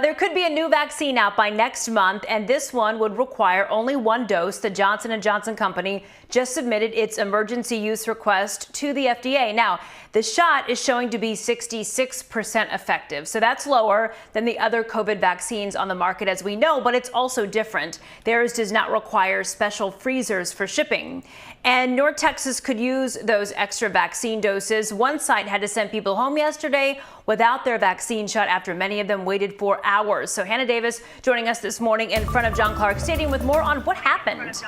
There could be a new vaccine out by next month, and this one would require only one dose. The Johnson & Johnson company just submitted its emergency use request to the FDA. Now, the shot is showing to be 66% effective, so that's lower than the other COVID vaccines on the market, as we know, but it's also different. Theirs does not require special freezers for shipping. And North Texas could use those extra vaccine doses. One site had to send people home yesterday without their vaccine shot after many of them waited for hours. So Hannah Davis joining us this morning in front of John Clark Stadium with more on what happened.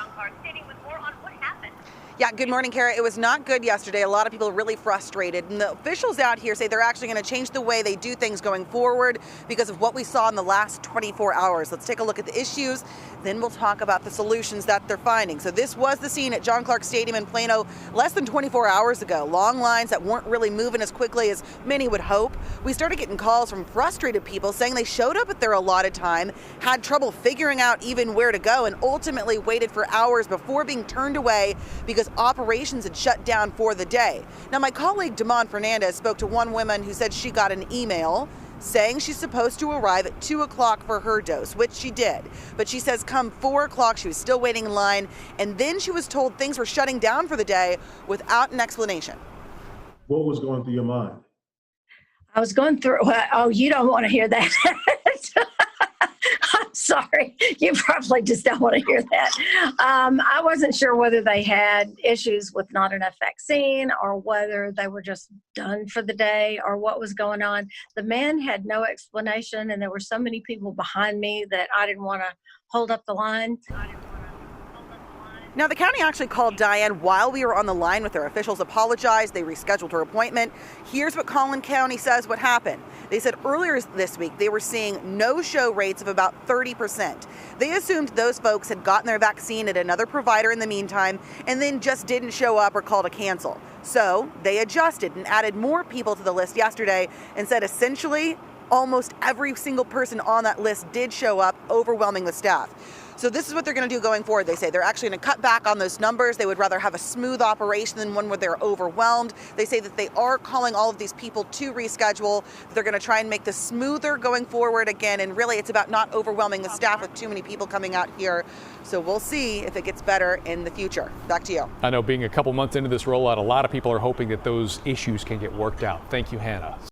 Yeah, good morning, Kara. It was not good yesterday. A lot of people really frustrated. And the officials out here say they're actually going to change the way they do things going forward because of what we saw in the last 24 hours. Let's take a look at the issues. Then we'll talk about the solutions that they're finding. So this was the scene at John Clark Stadium in Plano less than 24 hours ago. Long lines that weren't really moving as quickly as many would hope. We started getting calls from frustrated people saying they showed up at their allotted time, had trouble figuring out even where to go, and ultimately waited for hours before being turned away because operations had shut down for the day. Now, my colleague Damon Fernandez spoke to one woman who said she got an email saying she's supposed to arrive at 2 o'clock for her dose, which she did. But she says come 4 o'clock, she was still waiting in line, and then she was told things were shutting down for the day without an explanation. What was going through your mind? I was going through, oh, you don't want to hear that. I'm sorry. You probably just don't want to hear that. I wasn't sure whether they had issues with not enough vaccine or whether they were just done for the day or what was going on. The man had no explanation, and there were so many people behind me that I didn't want to hold up the line. Now, the county actually called Diane while we were on the line with her. Officials apologized. They rescheduled her appointment. Here's what Collin County says what happened. They said earlier this week they were seeing no-show rates of about 30%. They assumed those folks had gotten their vaccine at another provider in the meantime and then just didn't show up or called to cancel. So they adjusted and added more people to the list yesterday and said essentially almost every single person on that list did show up, overwhelming the staff. So this is what they're going to do going forward. They say they're actually going to cut back on those numbers. They would rather have a smooth operation than one where they're overwhelmed. They say that they are calling all of these people to reschedule. They're going to try and make this smoother going forward again. And really, it's about not overwhelming the staff with too many people coming out here. So we'll see if it gets better in the future. Back to you. I know being a couple months into this rollout, a lot of people are hoping that those issues can get worked out. Thank you, Hannah.